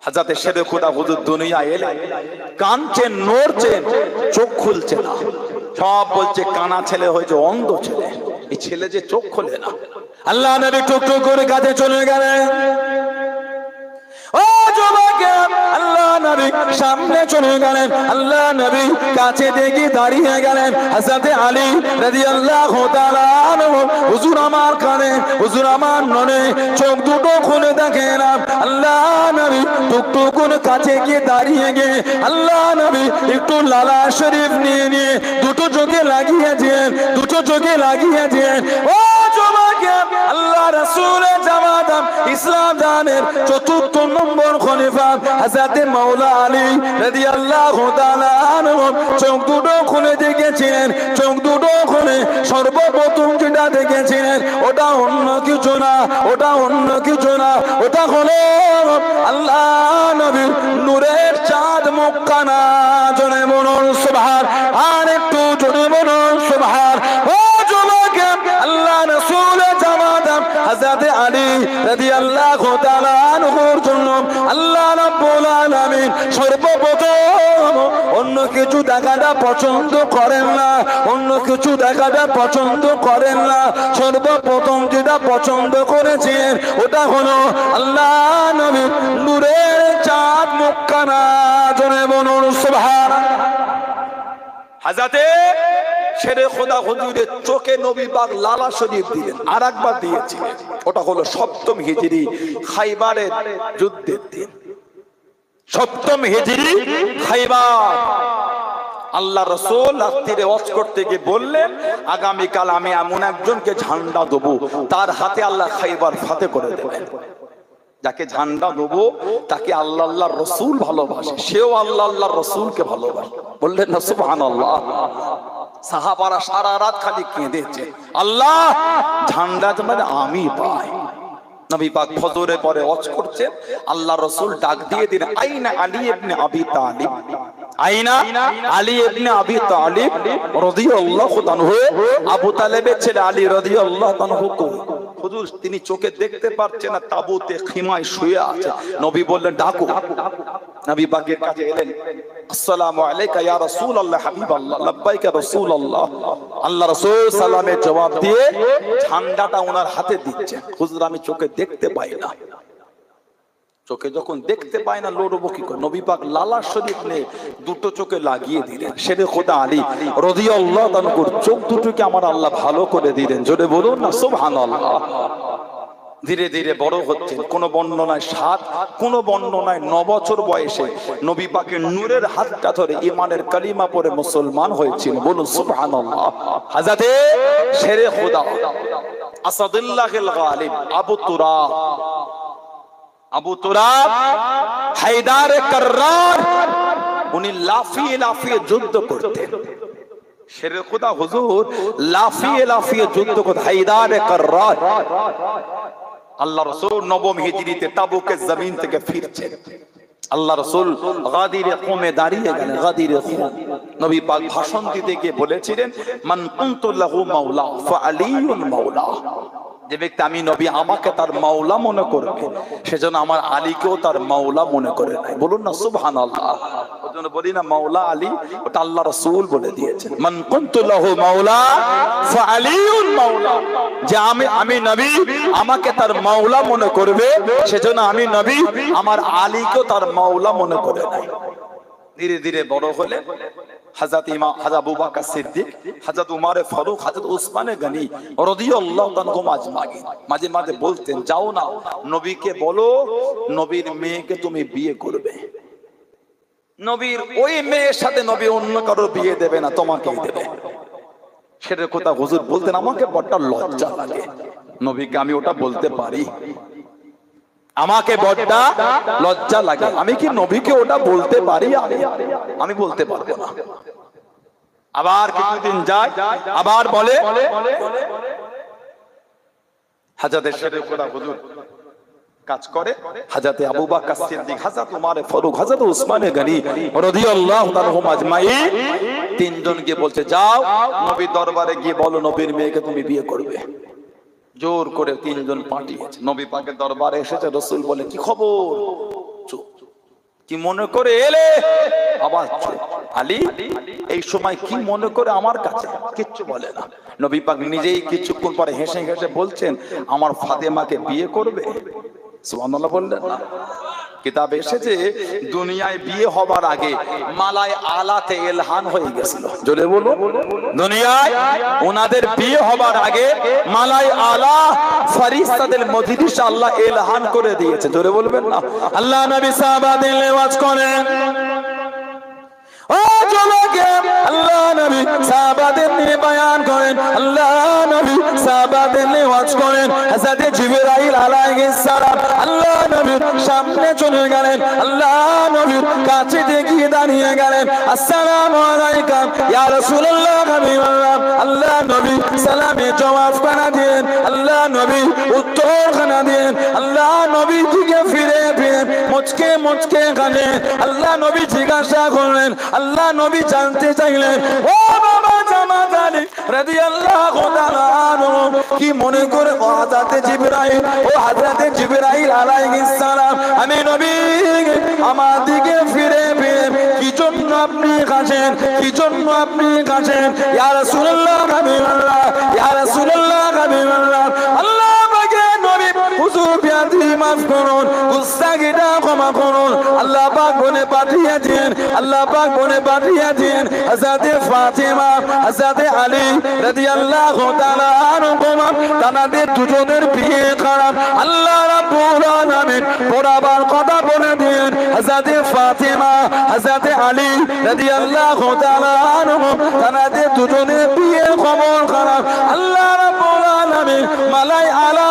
হযরত শেরে খুদা হুজুর দুনিয়া এলেন, কাঁদছেন, নড়ছেন, চোখ খুলছে না। সব বলছে কানা ছেলে হয়েছে, অন্ধ ছেলে, এই ছেলে যে চোখ খোলে না। আল্লাহ নবী টুকটুক করে কাছে চলে গেলেন। ও যুবক, আল্লাহ নবী সামনে চলে গেলেন, আল্লাহ নবী কাছে দেখে দাঁড়িয়ে গেলেন। হযরত আলী রাদিয়াল্লাহু তাআলা আনহু, হুজুর আমার কানে, হুজুর আমার ননে, চোখ দুটো খুলে দেখেন। আল্লাহ নবী টুকটুক করে কাছে গিয়ে দাঁড়িয়ে গিয়ে আল্লাহ নবী একটু লালা শরীফ নিয়ে নিয়ে দুটো চোখে লাগিয়েছেন, দুটো চোখে লাগিয়েছেন। ও যুবক, আল্লাহ রাসূলের জামাতা ইসলাম জানের চতুর্থ নম্বর খলিফা হযরত মাওলা আলী রাদিয়াল্লাহু তাআলা আনহু চোখ দুটো খুলে দেখেছিলেন। চোখ দুটো খুলে সর্বপ্রথম যেটা দেখেছিলেন ওটা অন্য কিছু না, ওটা অন্য কিছু না, ওটা হলো আল্লাহ নবীর নূরের চাঁদ মুক্কানা। জোরে বলুন সুবহান, আর একটু জোরে বলুন সুবহান। ও যুবক, আল্লাহ রাসূলের জামাতা হযরত আলী রাদিয়াল্লাহু তাআলা আনহুর জন্য আল্লাহ রাব্বুল আলামিন সর্বপ্রথম অন্য কিছু দেখাটা পছন্দ করেন না, অন্য কিছু দেখাটা পছন্দ করেন না। সর্বপ্রথম যেটা পছন্দ করেছেন ওটা হলো আল্লাহ নবীর নূরের চাঁদ মুক্কানা। জোরে বলুন সুবহান। হযরতে শেরে খোদা হুজুরের চোখে নবী পাক লালা শরীফ দিলেন, আর একবার দিয়েছিলেন। ওটা হলো সপ্তম হিজরি খাইবারের যুদ্ধের দিন। সপ্তম হিজরি খাইবার। আল্লাহ রাসূল রাত্রিরে ওয়াজ করতে গিয়ে বললেন, আগামীকাল আমি এমন একজনকে ঝান্ডা দেবো, তার হাতে আল্লাহ খাইবার ফাতে করে দেবেন। যাকে ঝান্ডা দেবো তাকে আল্লাহ আল্লাহর রাসূল ভালোবাসে, সেও আল্লাহ আল্লাহর রাসূলকে ভালোবাসে। বললেন না সুবহানাল্লাহ। সাহাবারা সারা রাত খালি কেঁদেছে, আল্লাহ ঝান্ডা মানে আমি পাই। নবী পাক ফজরের পরে ওয়াজ করছেন, আল্লাহ রাসূল ডাক দিয়ে দিলেন, আইনা আলী ইবনে আবি তালিব, আইনা আলী ইবনে আবি তালিব রাদিয়াল্লাহু আনহু। আবু তালেবের ছেলে আলী রাদিয়াল্লাহু আনহু কো? হুজুর তিনি চোখে দেখতে পারছেন না, তাবুতে খিমায় শুয়ে আছে। নবী বললেন ডাকো। নবী পাকের কাছে এলেন, আসসালামু আলাইকা ইয়া রাসূলুল্লাহ হাবিবাল্লাহ। লাব্বাইকা রাসূলুল্লাহ। আল্লাহ রাসূল সালামের জবাব দিয়ে ঝান্ডাটা ওনার হাতে দিচ্ছেন। হুজুর আমি চোখে দেখতে পাই না। চোখে যখন দেখতে পায় না লড়বো কি করে? নবী পাক লালা শরীফ নে দুটো চোখে লাগিয়ে দিলেন। শেরে খোদা আলী রাদিয়াল্লাহু আনহু চোখ দুটোকে আমার আল্লাহ ভালো করে দিলেন। জোরে বলুন না সুবহানাল্লাহ। ধীরে ধীরে বড় হচ্ছেন। কোন বর্ণনায় 7, কোন বর্ণনায় 9 বছর বয়সে নবী পাকের নূরের হাতটা ধরে ঈমানের কালিমা পড়ে মুসলমান হয়েছিল। বলুন সুবহানাল্লাহ। হযরতে শেরে খোদা আসাদুল্লাহিল গালিব আবু তুরাব, আবু তুরাব হায়দার কাররার, উনি লাফিয়ে লাফিয়ে যুদ্ধ করতেন। শেরে খোদা হুজুর লাফিয়ে লাফিয়ে যুদ্ধ করতেন। হায়দার কাররার। আল্লাহ রাসূল নবম হিজরিতে তাবুকের জমিন থেকে ফিরছেন। আল্লাহ রাসূল গাদিরে কমে দাঁড়িয়ে গেলেন। গাদিরে কম নবী পাক ভাষণ দিতে গিয়ে বলেছিলেন, মান কুনতু লাহু মাওলা ফাআলিয়ুন মাওলা। যে ব্যক্তি আমি নবী আমাকে তার মাওলা মনে করবে, সেজন্য আমার আলীকেও তার মাওলা মনে করে নেয়। বলুন না সুবহানাল্লাহ। ওজন্য বলি না মাওলা আলী, ওটা আল্লাহ রাসূল বলে দিয়েছেন, মান কুনতু লাহু মাওলা ফাআলিয়ুন মাওলা। যে আমি নবী আমাকে তার মাওলা মনে করবে, সেজন্য আমি নবী আমার আলীকেও তার মাওলা মনে করে নেয়। ধীরে ধীরে বড় হলে হযরত ইমাম হযরত আবু বকর সিদ্দিক, হযরত উমর ফারুক, হযরত উসমান গনি রাদিয়াল্লাহু আনহুম আজমাইন মাঝে মাঝে বলতেন, যাও না নবীকে বলো নবীর মেয়েকে তুমি বিয়ে করবে। নবীর ওই মেয়ের সাথে নবী অন্য কারো বিয়ে দেবে না, তোমাকেই দেবে। সেটার কথা হুজুর বলতেন, আমাকে বড় লজ্জা লাগে নবীকে আমি ওটা বলতে পারি, আমাকে বড় লজ্জা লাগে, আমি কি নবীকে ওটা বলতে পারি? আমি বলতে পারবো না। আবার কিছুদিন যায়, আবার বলে। হযরত শেরে খোদা হুজুর কাজ করে, হযরত আবু বকর সিদ্দিক, হযরত উমর ফারুক, হযরত উসমান গনি রাদিয়াল্লাহু আনহুম আজমাইন তিনজনকে বলছে, যাও নবীর দরবারে গিয়ে বলো নবীর মেয়েকে তুমি বিয়ে করবে। জোর করে তিনজন পাঠিয়েছে। নবী পাকের দরবারে এসেছে। রাসূল বলে, কি খবর? চুপ। কি মনে করে এলে? আবার আলী এই সময় কি মনে করে আমার কাছে? কিচ্ছু বলে না। নবী পাক নিজেই কিছুক্ষণ পরে হেসে হেসে বলছেন, আমার ফাতেমাকে বিয়ে করবে? সুবহানাল্লাহ বললেন না? কিতাবে এসেছে দুনিয়ায় বিয়ে হবার আগে মালায় আলাতে ইলহান হয়ে গেছিল। জোরে বলো, দুনিয়ায় ওনাদের বিয়ে হবার আগে মালায় আলা ফেরেশতাদের মজলিসে আল্লাহ ইলহান করে দিয়েছে। জোরে বলবেন না? আল্লাহ নবী সাহাবাদের ওয়াজ করেন, ও যুবকে, আল্লাহ নবী সাহাবাদের নিয়ে বয়ান করেন, আল্লাহ নবী সাহাবাদের নিয়ে ওয়াজ করেন। হযরত জিবরাইল আলাইহিস সালাম আল্লাহ নবীর সামনে চলে গেলেন, আল্লাহ নবীর কাছে গিয়ে দাঁড়িয়ে গেলেন। আসসালামু আলাইকুম ইয়া রাসূলুল্লাহ, হাবিবাল্লাহ। আল্লাহ নবী সালামে জবাব খানা দেন, আল্লাহ নবী উত্তর খানা দেন। আল্লাহ নবী দিকে ফিরে ফিরে মুচকে মুচকে কাঁদেন। আল্লাহ নবী জিজ্ঞাসা করলেন, আল্লাহ নবী জানতে চাইলেন, ও বাবা জামাত আলী রাদিয়াল্লাহু তাআলা আনহু কি মনে করে হযরত জিবরাইল, ও হযরত জিবরাইল আলাইহিস সালাম, আমি নবী আমার দিকে ফিরে ফিরে কি জন্য আপনি কাঁদেন? কি জন্য আপনি কাঁদেন? ইয়া রাসূলুল্লাহ, হাবিবাল্লাহ, ইয়া রাসূলুল্লাহ, হাবিবাল্লাহ। আল্লাহ পাকে নবী হুজুর বিয়াদি মাফ করুন, গুস্তাগিটা ক্ষমা করুন। আল্লাহ পাক বলে পাঠিয়ে দিন, আল্লাহ পাক বলে পাঠিয়ে দিন হযরত ফাতেমা, হযরত আলী রাদিয়াল্লাহু তাআলা আনহুমা, তাদের দুজনের বিয়ে খারাপ। আল্লাহ রাব্বুল আলামিন বরাবর কথা বলে দিন হযরত ফাতেমা, হযরত আলী রাদিয়াল্লাহু তাআলা আনহুম, তাদের দুজনের বিয়ে খবর খারাপ। আল্লাহ রাব্বুল আলামিন মালাই আলা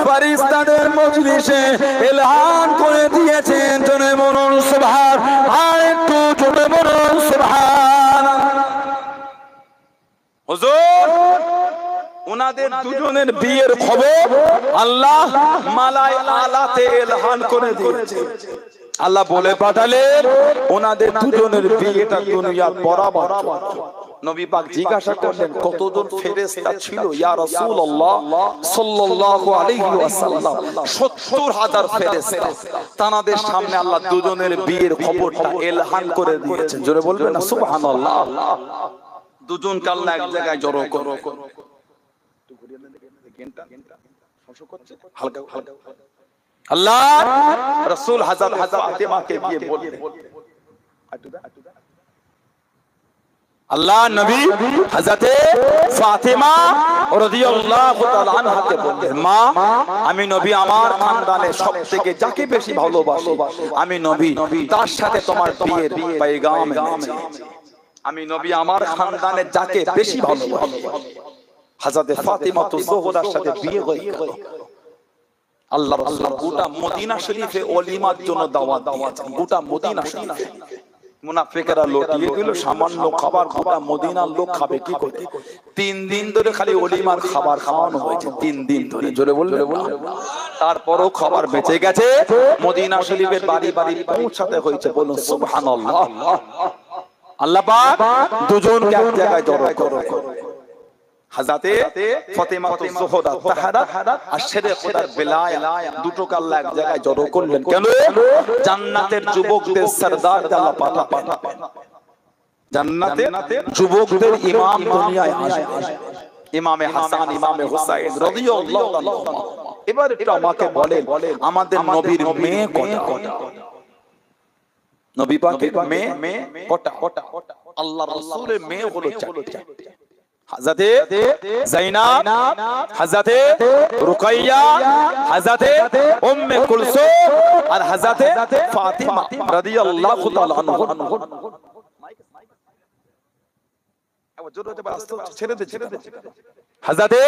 ফেরেশতাদের মজলিসে ইলহান করে দিয়েছেন। জোরে বলুন সুবহান, আর একটু জোরে বলুন সুবহান। হুজুর ওনাদের দুজনের বিয়ের খবর আল্লাহ মালায় আলাতে ইলহান করে দিয়েছে। আল্লাহ বলে পাঠালেন ওনাদের দুজনের বিয়েটা দুনিয়ার বরাবর। নবী পাক জিজ্ঞাসা করলেন, কতজন ফেরেশতা ছিল ইয়া রাসূলুল্লাহ সাল্লাল্লাহু আলাইহি ওয়াসাল্লাম? ৭০,০০০ ফেরেশতা। তাদের সামনে আল্লাহ দুজনের বিয়ের খবরটা ইলহান করে দিয়েছেন। জোরে বলবেন না সুবহানাল্লাহ? দুজন আল্লাহ এক জায়গায় জড়ো করে, হালকা হালকা আল্লাহ রাসূল হযরত ফাতেমাকে গিয়ে বললেন, আল্লাহ নবী হযরত ফাতেমা রাদিয়াল্লাহু তাআলা আনহাকে বললেন, মা, আমি নবী আমার খানদানে সবথেকে যাকে বেশি ভালোবাসি, আমি নবী তার সাথে তোমার বিয়ের পয়গাম এনেছি। আমি নবী আমার খানদানে যাকে বেশি ভালোবাসি, হযরত ফাতেমা তো জোহরার সাথে বিয়ে হয়ে গেল। আল্লাহ রাসূল গোটা মদিনা শরীফে ওলিমার জন্য দাওয়াত দিয়েছেন। গোটা মদিনা শরীফে মুনাফিকরা লটিয়ে দিল সামান্য খাবার, গোটা মদিনার লোক খাবে কি করে? 3 দিন ধরে খালি ওলিমার খাবার খাওয়ানো হয়েছে, 3 দিন ধরে। জোরে বললে, তারপরও খাবার বেঁচে গেছে। মদিনা শরীফের বাড়ি বাড়ি পৌঁছাতে হয়েছে। বলুন সুবহানাল্লাহ। আল্লাহ পাক দুজনকে এক জায়গায় জড়ো করে হযরত ফাতেমা যোহরা তাহারা আর শেরে খোদার বেলায়া দুটোকে আল্লাহ এক জায়গায় জড়ো করলেন। কেন? জান্নাতের যুবকদের সরদার আল্লাহ পাঠাবেন, জান্নাতের যুবকদের ইমাম দুনিয়ায় আসবে, ইমামে হাসান, ইমামে হুসাইন রাদিয়াল্লাহু আনহু। এবার একটু আমাকে বলেন, আমাদের নবীর মেয়ে কটা? নবী পাকের মেয়ে কটা? আল্লাহ রাসূলের মেয়ে হলো 4টা। হযরতে যায়েনব, হযরতে রুকাইয়া, হযরতে উম্মে কুলসুম আর হযরতে ফাতিমা রাদিয়াল্লাহু তাআলা আনহা। হযরতে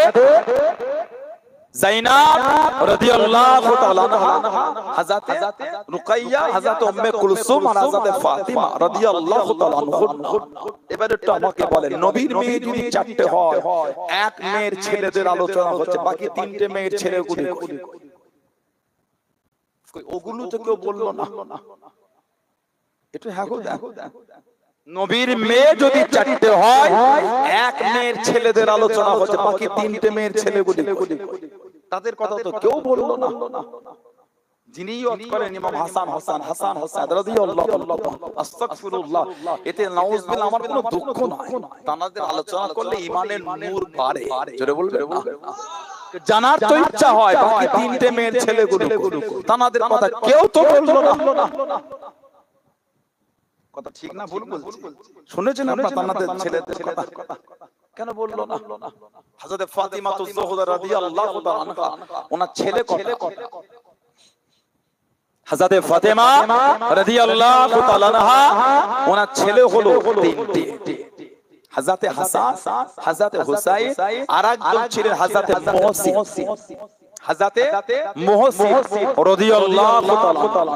যায়েনব রাদিয়াল্লাহু তাআলা আনহা, হযরতে রুকাইয়া, হযরতে উম্মে কুলসুম আর হযরতে ফাতিমা রাদিয়াল্লাহু তাআলা আনহা। এবারে একটু আমাকে বলেন, নবীর মেয়ে যদি 4টে হয়, এক মেয়ের ছেলেদের আলোচনা হচ্ছে, বাকি 3টে মেয়ের ছেলেগুলো ওগুলো তো কেউ বললো না। একটু হ্যাঁ দেখো, নবীর মেয়ে যদি 4টে হয়, এক মেয়ের ছেলেদের আলোচনা হচ্ছে, বাকি 3টে মেয়ের ছেলেগুলো তাদের কথা তো কেউ বললো না। যিনি ওয়াজ করেন ইমাম হাসান হোসেন রাদিয়াল্লাহু আনহু, আস্তাগফিরুল্লাহ, এতে নাউজুবিল্লাহ আমার কোনো দুঃখ নাই। তানাদের আলোচনা করলে ঈমানের নূর বাড়ে। জোরে বলবেন না? জানার তো ইচ্ছা হয় বাকি তিনটে মেয়ের ছেলেগুলো তানাদের কথা কেউ তো বললো না। কথা ঠিক না ভুল বলছি? শুনেছেন আপনারা তানাদের ছেলেদের কথা? কেন বললো না? হযরত ফাতিমা তুজ-জোহরা রাদিয়াল্লাহু তাআলা আনহা, ওনার ছেলে কথা, হযরত ফাতেমা রাদিয়াল্লাহু তাআলা আনহা, ওনার ছেলে হলো তিনটে, হযরত হাসান, হযরত হুসাইন, আর একজন ছিলেন হযরত মুহসিন। হযরত মুহসিন রাদিয়াল্লাহু তাআলা,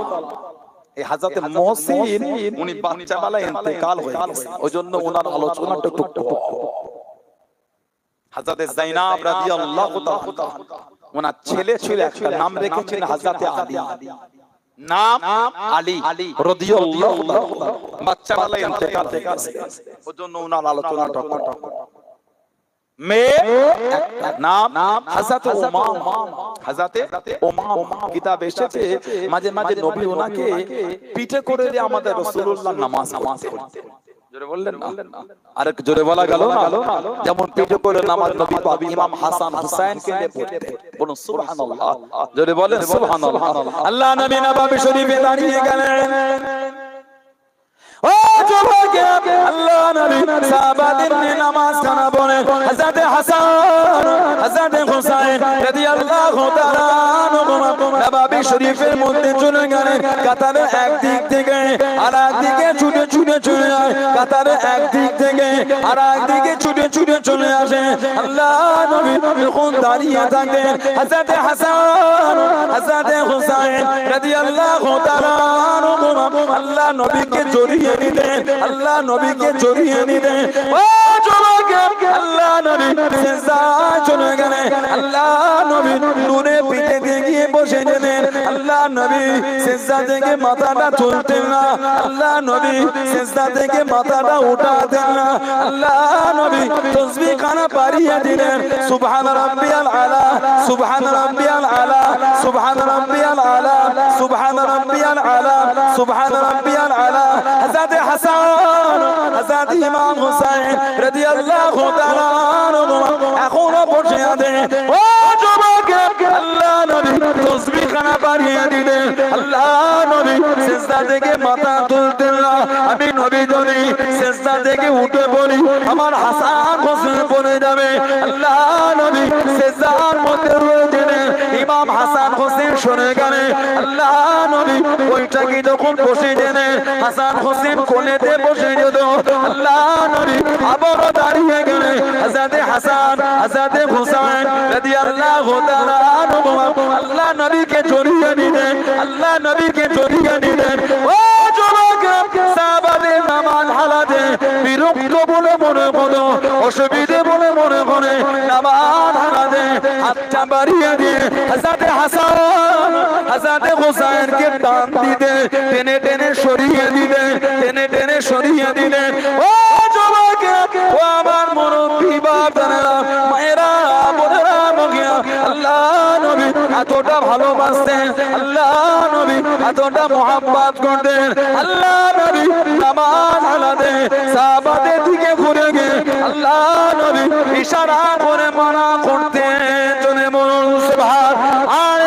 এই হযরত মুহসিন উনি বাচ্চাবেলায় ইন্তেকাল হয়ে গেছেন, ওইজন্য ওনার আলোচনাটা একটু কম। হযরত যায়েনব রাদিয়াল্লাহু তাআলা, ওনার ছেলে ছিল, একটা নাম রেখেছিলেন হযরত আলী, নাম আলী রাদিয়াল্লাহু তাআলা, বাচ্চাবেলায় ইন্তেকাল হয়ে গেছে, ওইজন্য ওনার আলোচনাটা কম। মেয়ে একটা নাম হযরত উমামা, হযরত উমামা, কিতাব এসেছে মাঝে মাঝে নবী ওনাকে পিঠে করে দিয়ে আমাদের রাসূলুল্লাহ নামাজ পড়তেন। জোরে বললেন না? আর জোরে বলা গেল না? যেমন পিঠে করে নামাজ নবী পাক ইমাম হাসান হুসাইনকে নিয়ে পড়তেন। বলুন সুবহানাল্লাহ, জোরে বলেন সুবহানাল্লাহ। আল্লাহ নবী নববী শরীফে দাঁড়িয়ে গেলেন, ও যুবক, আল্লাহ নবী সাহাবাদের নিয়ে নামাজ খানা পড়ে হযরত হাসান, হযরত হুসাইন রাদিয়াল্লাহু তাআলা নববী শরীফের মধ্যে চলে গেলেন। কাতারে একদিক থেকে আর একদিকে ছুটে ছুটে চলে যায়, কাতারে একদিক থেকে আর একদিকে ছুটে ছুটে চলে আসে। আল্লাহ নবী যখন দাঁড়িয়ে থাকেন, হযরত হাসান, হযরত হুসাইন রাদিয়াল্লাহু তাআলা আল্লাহ নবীকে জড়িয়ে নিলেন, আল্লাহ নবীকে জড়িয়ে নিলেন। ও যুবক, আল্লাহ নবী সিজদায় চলে গেলেন, আল্লাহ নবী নূরে পিঠে দিয়ে গিয়ে বসে গেলেন। আল্লাহ নবী সিজদা থেকে মাথাটা তুলতেন না, আল্লাহ নবী সিজদা থেকে মাথাটা উঠাতেন না। আল্লাহ নবী তাসবিহ খানা পাড়িয়ে দিলেন, সুবহান রাব্বিয়াল আলা, সুবহান রাব্বিয়াল আলা, সুবহান রাব্বিয়াল আলা, সুবহান রাব্বিয়াল আলা, সুবহান রাব্বিয়াল আলা। হযরত হাসান, হযরত ইমাম হুসাইন রাদিয়াল্লাহু তাআলা এখনো বসে আছেন। ও যুবক, আল্লাহ নবী তাসবিহ খানা পাড়িয়ে দিলেন, আল্লাহ নবী সিজদা থেকে মাথা তুলতেন না। আমি নবী যদি সিজদা থেকে উঠে পড়ি, আমার হাসান হোসেন পড়ে যাবে। আল্লাহ নবী সিজদার মধ্যে রয়েছেন, ইমাম হাসান হোসেন সরে গেলেন। আল্লাহ নবী ওইটাকে যখন বসে গেলেন, হাসান হোসেন কোলেতে বসে যেত। আল্লাহ নবী আবারও দাঁড়িয়ে গেলেন, হযরত হাসান, হযরত হুসাইন রাদিয়াল্লাহু তাআলা আল্লাহ নবীকে জড়িয়ে নিলেন, আল্লাহ নবীকে জড়িয়ে নিলেন। ও যুবক, সাহাবাদের নামাজ হালাতে বিরক্ত বলে মনে হলো, অসুবিধে বলে মনে করে নামাজ হালাতে হাতটা বাড়িয়ে দিয়ে হযরত হাসান, হযরত হুসাইনকে টান দিতে টেনে টেনে সরিয়ে দিলেন, টেনে টেনে সরিয়ে দিলেন। ও যুবক, ও আমার মুরব্বি বাবারা, মায়েরা, বোনেরা, মগিয়া, আল্লাহ নবী এতটা ভালোবাসতেন, আল্লাহ নবী এতটা মোহাব্বত করতেন। আল্লাহ নবী নামাজ হালাতে সাহাবাদের দিকে ঘুরে গিয়ে আল্লাহ নবী ইশারা করে মানা করতেন। জনে বলুন সুবহান। আর